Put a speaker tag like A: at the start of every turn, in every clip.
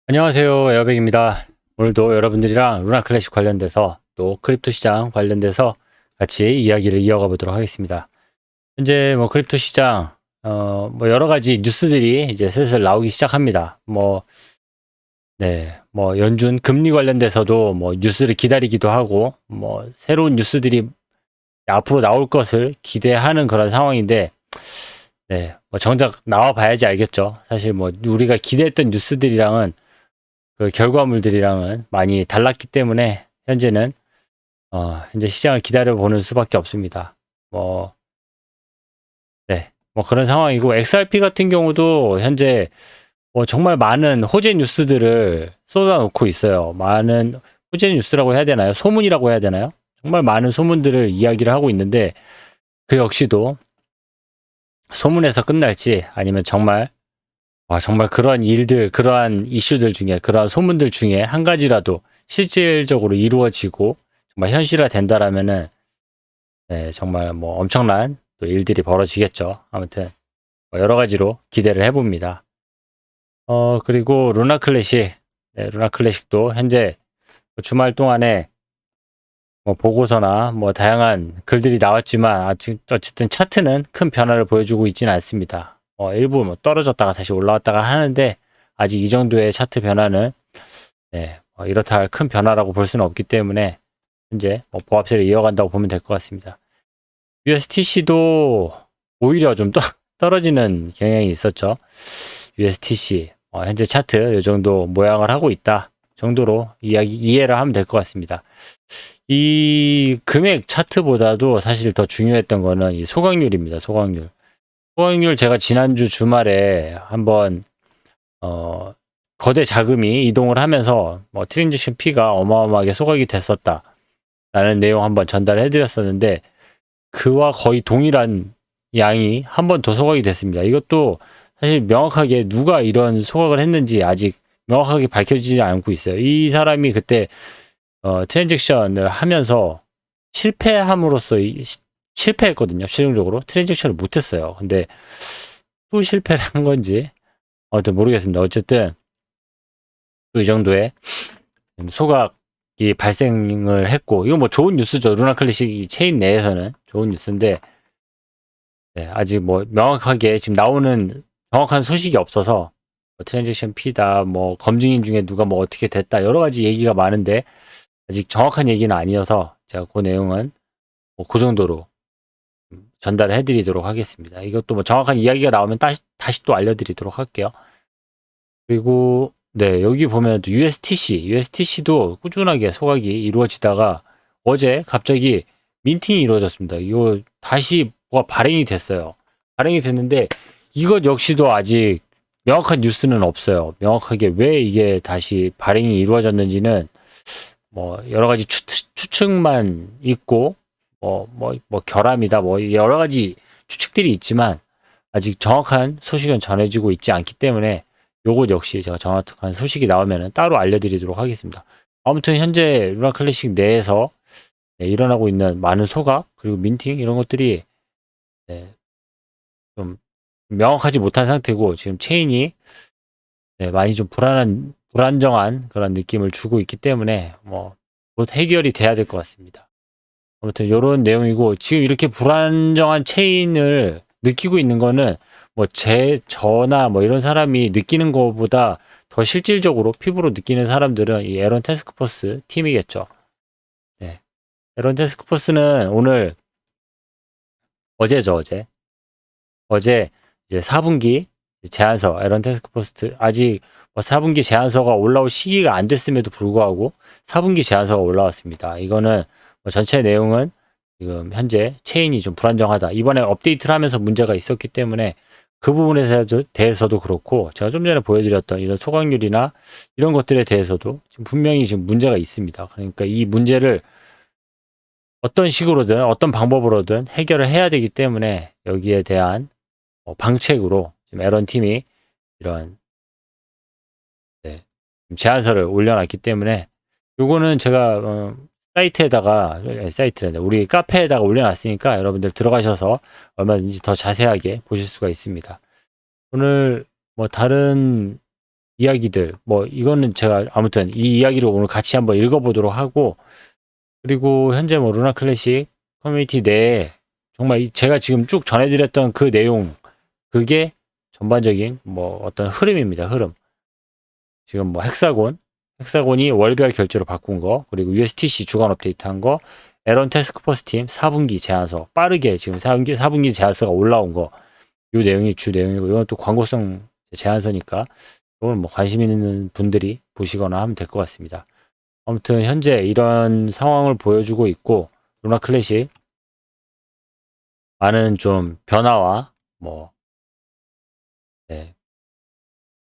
A: 안녕하세요. 에어백입니다. 오늘도 여러분들이랑 루나 클래식 관련돼서 또 크립토 시장 관련돼서 같이 이야기를 이어가 보도록 하겠습니다. 현재 뭐 크립토 시장 뭐 여러 가지 뉴스들이 이제 슬슬 나오기 시작합니다. 뭐 연준 금리 관련돼서도 뭐 뉴스를 기다리기도 하고 뭐 새로운 뉴스들이 앞으로 나올 것을 기대하는 그런 상황인데 뭐 정작 나와 봐야지 알겠죠. 사실 뭐 우리가 기대했던 뉴스들이랑은 그 결과물들이랑은 많이 달랐기 때문에 현재는 현재 시장을 기다려보는 수밖에 없습니다. 뭐, 뭐 그런 상황이고 XRP 같은 경우도 현재 뭐 정말 많은 호재 뉴스들을 쏟아놓고 있어요. 많은 호재 뉴스라고 해야 되나요? 소문이라고 해야 되나요? 정말 많은 소문들을 이야기를 하고 있는데 그 역시도 소문에서 끝날지 아니면 정말 그러한 일들, 그러한 이슈들 중에, 그러한 소문들 중에 한 가지라도 실질적으로 이루어지고 정말 현실화 된다라면은 정말 뭐 엄청난 또 일들이 벌어지겠죠. 아무튼 뭐 여러 가지로 기대를 해봅니다. 그리고 루나 클래식, 루나 클래식도 현재 주말 동안에 뭐 보고서나 뭐 다양한 글들이 나왔지만 아직 어쨌든 차트는 큰 변화를 보여주고 있지는 않습니다. 일부 뭐 떨어졌다가 다시 올라왔다가 하는데 아직 이 정도의 차트 변화는 이렇다 할 큰 변화라고 볼 수는 없기 때문에 현재 뭐 보합세를 이어간다고 보면 될 것 같습니다. USTC도 오히려 좀 떨어지는 경향이 있었죠. USTC 현재 차트 이 정도 모양을 하고 있다 정도로 이해를 하면 될 것 같습니다. 이 금액 차트보다도 사실 더 중요했던 거는 이 소각률입니다. 소각률. 소각률 제가 지난주 주말에 한번 거대 자금이 이동을 하면서 뭐 트랜지션 P가 어마어마하게 소각이 됐었다 라는 내용 한번 전달해 드렸었는데 그와 거의 동일한 양이 한 번 더 소각이 됐습니다. 이것도 사실 명확하게 누가 이런 소각을 했는지 아직 명확하게 밝혀지지 않고 있어요. 이 사람이 그때 트랜잭션을 하면서 실패함으로써 실패했거든요. 최종적으로 트랜잭션을 못했어요. 근데 또 실패를 한 건지 아무튼 모르겠습니다. 어쨌든 또 이 정도의 소각이 발생을 했고 이건 뭐 좋은 뉴스죠. 루나 클래식 이 체인 내에서는 좋은 뉴스인데 아직 뭐 명확하게 지금 나오는 정확한 소식이 없어서 뭐 트랜잭션 P다 뭐 검증인 중에 누가 뭐 어떻게 됐다 여러 가지 얘기가 많은데 아직 정확한 얘기는 아니어서 제가 그 내용은 뭐그 정도로 전달을 해드리도록 하겠습니다. 이것도 뭐 정확한 이야기가 나오면 다시 또 알려드리도록 할게요. 그리고 여기 보면 또 USTC도 꾸준하게 소각이 이루어지다가 어제 갑자기 민팅이 이루어졌습니다. 이거 다시 뭐가 발행이 됐어요. 발행이 됐는데 이것 역시도 아직 명확한 뉴스는 없어요. 명확하게 왜 이게 다시 발행이 이루어졌는지는 뭐 여러 가지 추측만 있고 뭐 결함이다 뭐 여러 가지 추측들이 있지만 아직 정확한 소식은 전해지고 있지 않기 때문에 요것 역시 제가 정확한 소식이 나오면 따로 알려드리도록 하겠습니다. 아무튼 현재 루나 클래식 내에서 일어나고 있는 많은 소각 그리고 민팅 이런 것들이 좀 명확하지 못한 상태고 지금 체인이 많이 좀 불안정한 그런 느낌을 주고 있기 때문에 뭐 곧 해결이 돼야 될 것 같습니다. 아무튼 이런 내용이고 지금 이렇게 불안정한 체인을 느끼고 있는 거는 뭐 저나 뭐 이런 사람이 느끼는 것보다 더 실질적으로 피부로 느끼는 사람들은 이 에런 태스크포스 팀이겠죠. 에런 태스크포스는 오늘 어제죠, 어제 이제 4분기 제안서 에런 태스크포스 아직 뭐 4분기 제안서가 올라올 시기가 안 됐음에도 불구하고 4분기 제안서가 올라왔습니다. 이거는 뭐 전체 내용은 지금 현재 체인이 좀 불안정하다. 이번에 업데이트를 하면서 문제가 있었기 때문에 그 부분에 대해서도 그렇고 제가 좀 전에 보여드렸던 이런 소각률이나 이런 것들에 대해서도 지금 분명히 지금 문제가 있습니다. 그러니까 이 문제를 어떤 식으로든 어떤 방법으로든 해결을 해야 되기 때문에 여기에 대한 방책으로 지금 에런 팀이 이런 제안서를 올려놨기 때문에 요거는 제가 사이트에다가 우리 카페에다가 올려놨으니까 여러분들 들어가셔서 얼마든지 더 자세하게 보실 수가 있습니다. 오늘 뭐 다른 이야기들, 뭐 이거는 제가 아무튼 이 이야기를 오늘 같이 한번 읽어보도록 하고, 그리고 현재 뭐 루나 클래식 커뮤니티 내에 정말 제가 지금 쭉 전해드렸던 그 내용, 그게 전반적인 뭐 어떤 흐름입니다. 흐름. 지금 뭐 헥사곤이 월별 결제로 바꾼 거, 그리고 USTC 주간 업데이트한 거, 에런 태스크포스 팀 4분기 제안서 빠르게 지금 4분기 제안서가 올라온 거, 이 내용이 주 내용이고, 이건 또 광고성 제안서니까 이건 뭐 관심 있는 분들이 보시거나 하면 될 것 같습니다. 아무튼 현재 이런 상황을 보여주고 있고, 루나 클래식 많은 좀 변화와 뭐 네,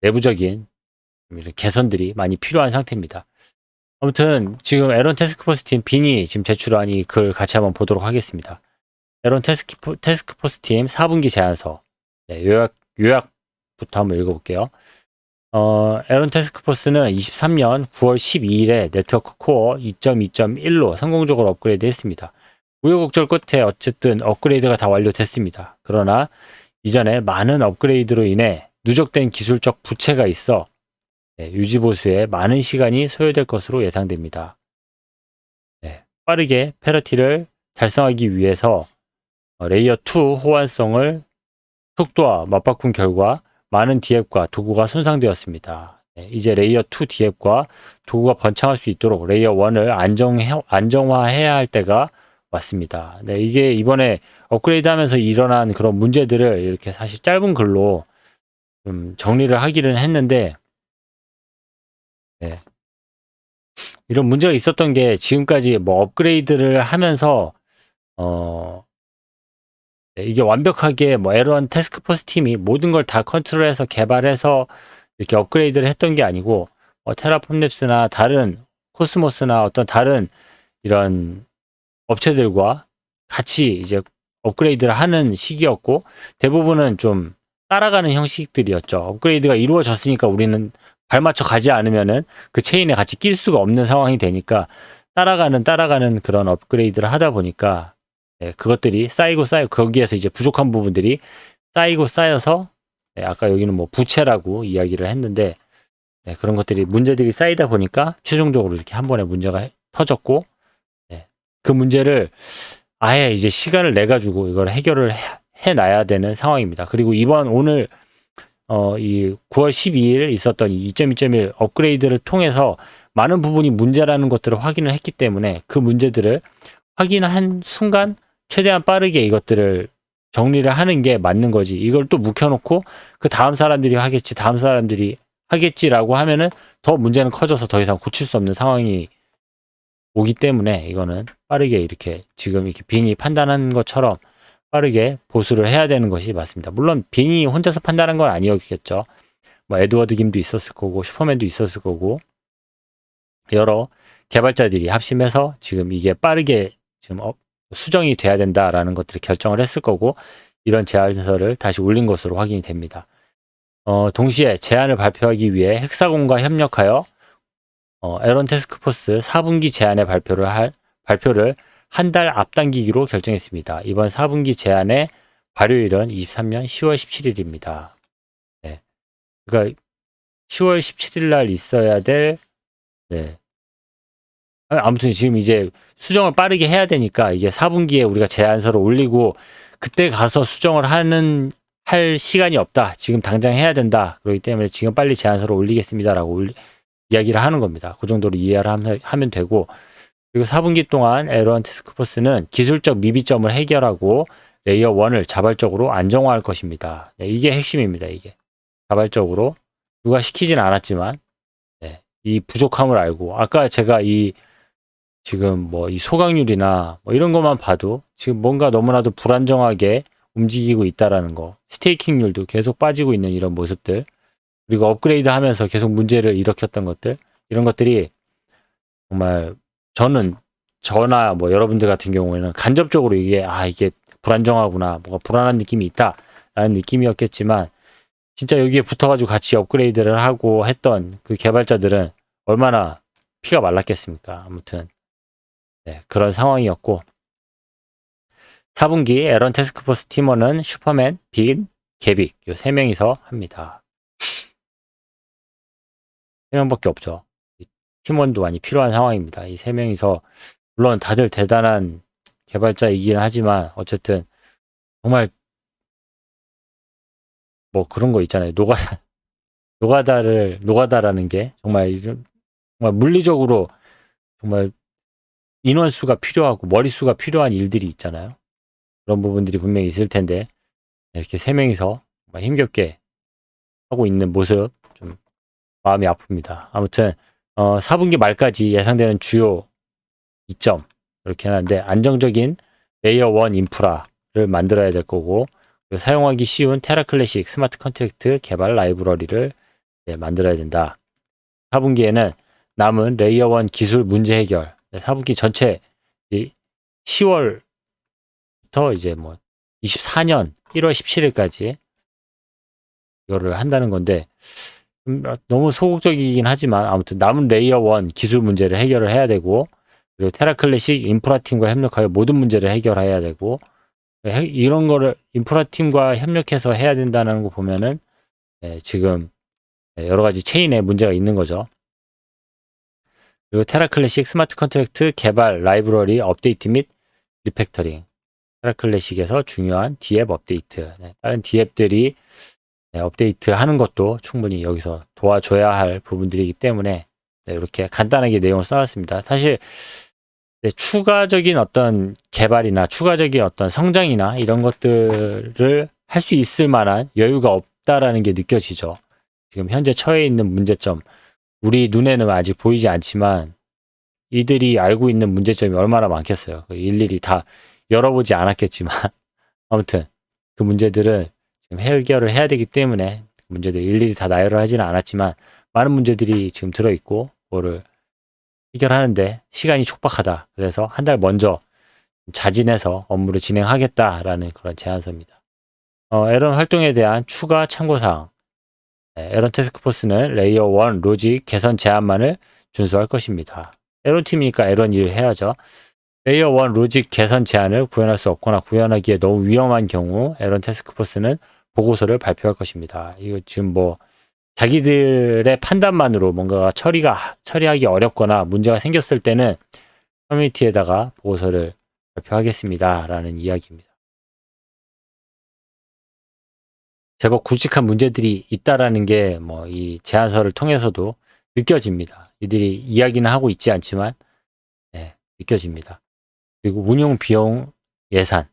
A: 내부적인 이런 개선들이 많이 필요한 상태입니다. 아무튼 지금 에런 태스크포스 팀 빈이 지금 제출한 이 글 같이 한번 보도록 하겠습니다. 에런 태스크포스 팀 4분기 제안서, 네, 요약부터 한번 읽어볼게요. 에런 태스크포스는 23년 9월 12일에 네트워크 코어 2.2.1로 성공적으로 업그레이드 했습니다. 우여곡절 끝에 어쨌든 업그레이드가 다 완료됐습니다. 그러나 이전에 많은 업그레이드로 인해 누적된 기술적 부채가 있어 유지보수에 많은 시간이 소요될 것으로 예상됩니다. 빠르게 패러티를 달성하기 위해서 레이어 2 호환성을 속도와 맞바꾼 결과 많은 디앱과 도구가 손상되었습니다. 이제 레이어 2 디앱과 도구가 번창할 수 있도록 레이어 1을 안정화해야 할 때가 왔습니다. 이게 이번에 업그레이드 하면서 일어난 그런 문제들을 이렇게 사실 짧은 글로 좀 정리를 하기는 했는데, 이런 문제가 있었던 게 지금까지 뭐 업그레이드를 하면서 이게 완벽하게 뭐 에런 태스크포스 팀이 모든 걸 다 컨트롤해서 개발해서 이렇게 업그레이드를 했던 게 아니고, 테라폼랩스나 다른 코스모스나 어떤 다른 이런 업체들과 같이 이제 업그레이드를 하는 시기였고, 대부분은 좀 따라가는 형식들이었죠. 업그레이드가 이루어졌으니까 우리는 발맞춰 가지 않으면은 그 체인에 같이 낄 수가 없는 상황이 되니까 따라가는 그런 업그레이드를 하다 보니까 그것들이 쌓이고 거기에서 이제 부족한 부분들이 쌓이고 쌓여서 아까 여기는 뭐 부채라고 이야기를 했는데, 그런 것들이 문제들이 쌓이다 보니까 최종적으로 이렇게 한 번에 문제가 터졌고, 그 문제를 아예 이제 시간을 내 가지고 이걸 해결을 해놔야 되는 상황입니다. 그리고 오늘 이 9월 12일 있었던 2.2.1 업그레이드를 통해서 많은 부분이 문제라는 것들을 확인을 했기 때문에 그 문제들을 확인한 순간 최대한 빠르게 이것들을 정리를 하는 게 맞는 거지. 이걸 또 묵혀놓고 그 다음 사람들이 하겠지라고 하면은 더 문제는 커져서 더 이상 고칠 수 없는 상황이 오기 때문에 이거는 빠르게 이렇게 지금 이렇게 빈이 판단한 것처럼 빠르게 보수를 해야 되는 것이 맞습니다. 물론 빈이 혼자서 판단한 건 아니었겠죠. 뭐 에드워드 김도 있었을 거고 슈퍼맨도 있었을 거고 여러 개발자들이 합심해서 지금 이게 빠르게 지금 수정이 돼야 된다라는 것들을 결정을 했을 거고, 이런 제안서를 다시 올린 것으로 확인이 됩니다. 동시에 제안을 발표하기 위해 헥사곤과 협력하여 에런 태스크포스 4분기 제안의 발표를 한 달 앞당기기로 결정했습니다. 이번 4분기 제안의 발효일은 23년 10월 17일입니다. 네. 그러니까 10월 17일 날 있어야 될, 아무튼 지금 이제 수정을 빠르게 해야 되니까 이게 4분기에 우리가 제안서를 올리고 그때 가서 수정을 할 시간이 없다. 지금 당장 해야 된다. 그렇기 때문에 지금 빨리 제안서를 올리겠습니다라고 이야기를 하는 겁니다. 그 정도로 이해를 하면 되고, 그리고 4분기 동안 에런 태스크포스는 기술적 미비점을 해결하고 레이어 1을 자발적으로 안정화할 것입니다. 이게 핵심입니다. 이게 자발적으로 누가 시키진 않았지만 이 부족함을 알고, 아까 제가 지금 뭐 이 소각률이나 뭐 이런 것만 봐도 지금 뭔가 너무나도 불안정하게 움직이고 있다라는 거, 스테이킹률도 계속 빠지고 있는 이런 모습들, 그리고 업그레이드 하면서 계속 문제를 일으켰던 것들, 이런 것들이 정말 저나 뭐 여러분들 같은 경우에는 간접적으로 이게 불안정하구나, 뭐가 불안한 느낌이 있다라는 느낌이었겠지만, 진짜 여기에 붙어가지고 같이 업그레이드를 하고 했던 그 개발자들은 얼마나 피가 말랐겠습니까. 아무튼 그런 상황이었고, 4분기 에런 태스크포스 팀원은 슈퍼맨, 빈, 개빅 요 3명이서 합니다. 3명밖에 없죠. 팀원도 많이 필요한 상황입니다. 이 3명이서 물론 다들 대단한 개발자이긴 하지만 어쨌든 정말 뭐 그런 거 있잖아요. 노가다라는 게 정말 물리적으로 정말 인원수가 필요하고 머릿수가 필요한 일들이 있잖아요. 그런 부분들이 분명히 있을 텐데 이렇게 3명이서 정말 힘겹게 하고 있는 모습 좀 마음이 아픕니다. 아무튼 4분기 말까지 예상되는 주요 이점 이렇게 하는데 안정적인 레이어 1 인프라를 만들어야 될 거고 사용하기 쉬운 테라 클래식 스마트 컨트랙트 개발 라이브러리를 만들어야 된다. 4분기에는 남은 레이어 1 기술 문제 해결 4분기 전체 10월부터 이제 뭐 24년 1월 17일까지 이거를 한다는 건데 너무 소극적이긴 하지만 아무튼 남은 레이어 1 기술 문제를 해결을 해야 되고 그리고 테라 클래식 인프라 팀과 협력하여 모든 문제를 해결해야 되고 이런 거를 인프라 팀과 협력해서 해야 된다는 거 보면은 지금 여러 가지 체인에 문제가 있는 거죠. 그리고 테라 클래식 스마트 컨트랙트 개발 라이브러리 업데이트 및 리팩터링 테라 클래식에서 중요한 D앱 업데이트 다른 D앱들이 업데이트 하는 것도 충분히 여기서 도와줘야 할 부분들이기 때문에 이렇게 간단하게 내용을 써놨습니다. 사실 추가적인 어떤 개발이나 추가적인 어떤 성장이나 이런 것들을 할 수 있을 만한 여유가 없다라는 게 느껴지죠. 지금 현재 처해 있는 문제점, 우리 눈에는 아직 보이지 않지만 이들이 알고 있는 문제점이 얼마나 많겠어요. 일일이 다 열어보지 않았겠지만 아무튼 그 문제들은 지금 해결을 해야 되기 때문에 문제들 일일이 다 나열을 하지는 않았지만 많은 문제들이 지금 들어있고 그거를 해결하는데 시간이 촉박하다. 그래서 한 달 먼저 자진해서 업무를 진행하겠다라는 그런 제안서입니다. 에런 활동에 대한 추가 참고사항 에런 태스크포스는 레이어 1 로직 개선 제안만을 준수할 것입니다. 에런 팀이니까 에런 일을 해야죠. 레이어 1 로직 개선 제안을 구현할 수 없거나 구현하기에 너무 위험한 경우 에런 태스크포스는 보고서를 발표할 것입니다. 이거 지금 뭐 자기들의 판단만으로 뭔가 처리하기 어렵거나 문제가 생겼을 때는 커뮤니티에다가 보고서를 발표하겠습니다. 라는 이야기입니다. 제법 굵직한 문제들이 있다라는 게 뭐 이 제안서를 통해서도 느껴집니다. 이들이 이야기는 하고 있지 않지만 느껴집니다. 그리고 운용 비용 예산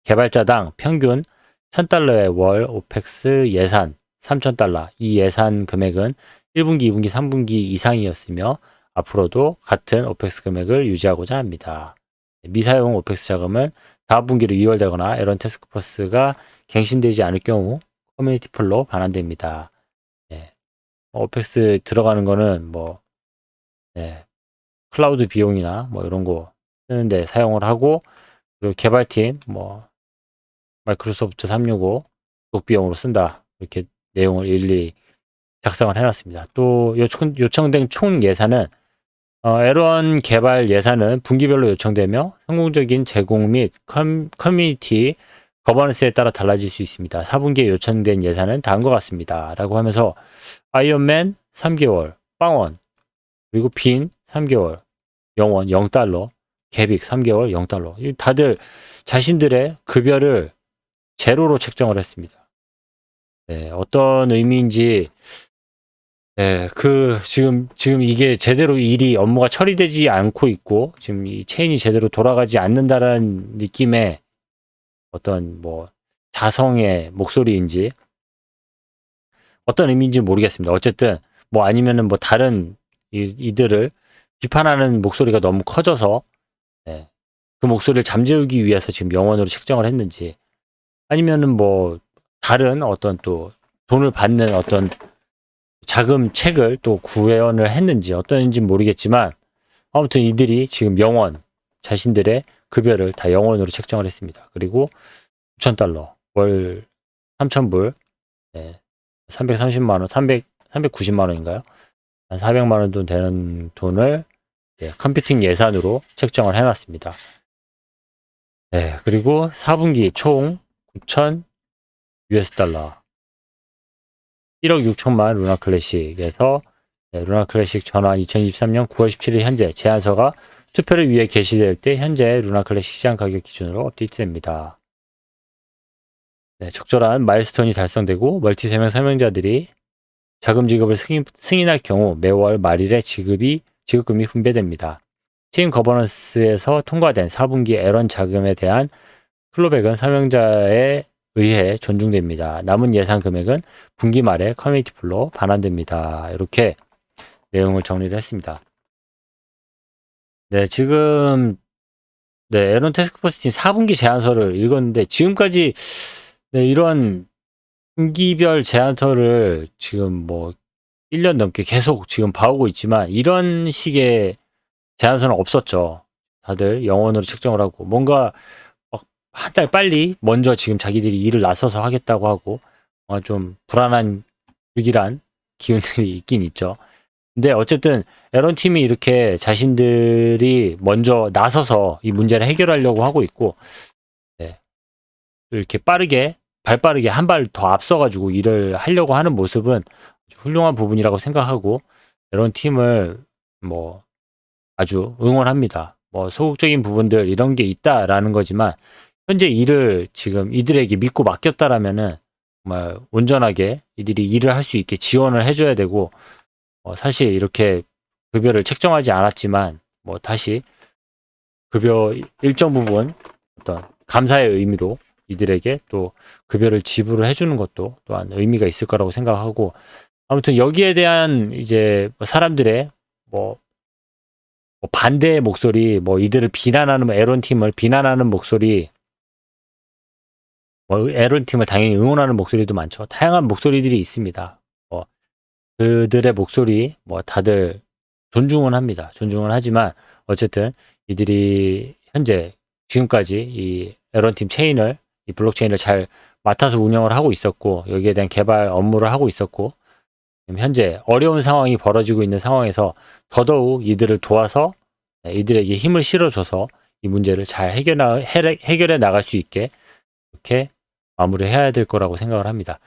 A: 개발자당 평균 $1,000의 월 오펙스 예산 3,000달러. 이 예산 금액은 1분기, 2분기, 3분기 이상이었으며 앞으로도 같은 오펙스 금액을 유지하고자 합니다. 미사용 오펙스 자금은 다음 분기로 이월되거나 에런 태스크포스가 갱신되지 않을 경우 커뮤니티 풀로 반환됩니다. 오펙스 들어가는 거는 뭐 클라우드 비용이나 뭐 이런 거 쓰는데 사용을 하고 그리고 개발팀 뭐 마이크로소프트 365 독비용으로 쓴다. 이렇게 내용을 일일이 작성을 해놨습니다. 또 요청된 총 예산은 에런 개발 예산은 분기별로 요청되며 성공적인 제공 및 커뮤니티 거버넌스에 따라 달라질 수 있습니다. 4분기에 요청된 예산은 다음과 같습니다. 라고 하면서 아이언맨 3개월, 빵원, 그리고 빈 3개월, 영원 0달러, 개빅 3개월 0달러. 다들 자신들의 급여를 제로로 책정을 했습니다. 어떤 의미인지 지금 이게 제대로 업무가 처리되지 않고 있고 지금 이 체인이 제대로 돌아가지 않는다라는 느낌의 어떤 뭐 자성의 목소리인지 어떤 의미인지 모르겠습니다. 어쨌든 뭐 아니면은 뭐 다른 이들을 비판하는 목소리가 너무 커져서 그 목소리를 잠재우기 위해서 지금 영원으로 책정을 했는지 아니면은 뭐 다른 어떤 또 돈을 받는 어떤 자금책을 또 구현을 했는지 어떤지 모르겠지만 아무튼 이들이 지금 자신들의 급여를 다 영원으로 책정을 했습니다. 그리고 $9,000, 월 3,000불, 330만 원, 390만 원인가요? 한 400만 원 돈 되는 돈을 컴퓨팅 예산으로 책정을 해놨습니다. 그리고 4분기 총 9,000 US 달러 1억 6천만 루나 클래식에서 네, 루나 클래식 전환 2023년 9월 17일 현재 제안서가 투표를 위해 게시될 때 현재 루나 클래식 시장 가격 기준으로 업데이트됩니다. 네, 적절한 마일스톤이 달성되고 멀티 3명 설명자들이 자금 지급을 승인할 경우 매월 말일에 지급금이 분배됩니다. 체인 거버넌스에서 통과된 4분기 에런 자금에 대한 클로백은 설명자에 의해 존중됩니다. 남은 예상 금액은 분기 말에 커뮤니티 풀로 반환됩니다. 이렇게 내용을 정리를 했습니다. 네, 지금 에런 태스크포스 팀 4분기 제안서를 읽었는데 지금까지 이런 분기별 제안서를 지금 뭐 1년 넘게 계속 지금 봐오고 있지만 이런 식의 제안서는 없었죠. 다들 영원으로 책정을 하고 뭔가 한 달 빨리 먼저 지금 자기들이 일을 나서서 하겠다고 하고 좀 불안한 불길한 기운들이 있긴 있죠. 근데 어쨌든 에런 팀이 이렇게 자신들이 먼저 나서서 이 문제를 해결하려고 하고 있고 이렇게 발빠르게 한 발 더 앞서가지고 일을 하려고 하는 모습은 훌륭한 부분이라고 생각하고 에런 팀을 뭐 아주 응원합니다. 뭐 소극적인 부분들 이런 게 있다라는 거지만 현재 일을 지금 이들에게 믿고 맡겼다라면은 정말 온전하게 이들이 일을 할 수 있게 지원을 해줘야 되고 사실 이렇게 급여를 책정하지 않았지만 뭐 다시 급여 일정 부분 어떤 감사의 의미로 이들에게 또 급여를 지불을 해주는 것도 또한 의미가 있을 거라고 생각하고 아무튼 여기에 대한 이제 사람들의 뭐 반대의 목소리, 뭐 이들을 비난하는 에런 팀을 비난하는 목소리, 뭐 에런 팀을 당연히 응원하는 목소리도 많죠. 다양한 목소리들이 있습니다. 그들의 목소리 뭐 다들 존중은 합니다. 존중은 하지만 어쨌든 이들이 현재 지금까지 이 에런 팀 체인을 이 블록체인을 잘 맡아서 운영을 하고 있었고 여기에 대한 개발 업무를 하고 있었고 현재 어려운 상황이 벌어지고 있는 상황에서 더더욱 이들을 도와서 이들에게 힘을 실어줘서 이 문제를 잘 해결해 나갈 수 있게 이렇게 마무리해야 될 거라고 생각을 합니다.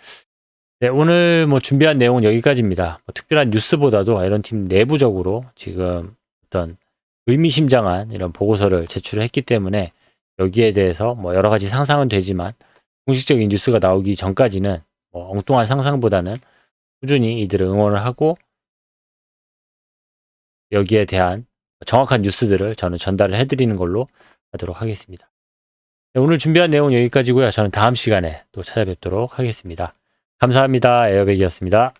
A: 네, 오늘 뭐 준비한 내용은 여기까지입니다. 뭐 특별한 뉴스보다도 에런팀 내부적으로 지금 어떤 의미심장한 이런 보고서를 제출을 했기 때문에 여기에 대해서 뭐 여러 가지 상상은 되지만 공식적인 뉴스가 나오기 전까지는 뭐 엉뚱한 상상보다는 꾸준히 이들을 응원을 하고 여기에 대한 정확한 뉴스들을 저는 전달을 해드리는 걸로 하도록 하겠습니다. 네, 오늘 준비한 내용은 여기까지고요. 저는 다음 시간에 또 찾아뵙도록 하겠습니다. 감사합니다. 에어백이었습니다.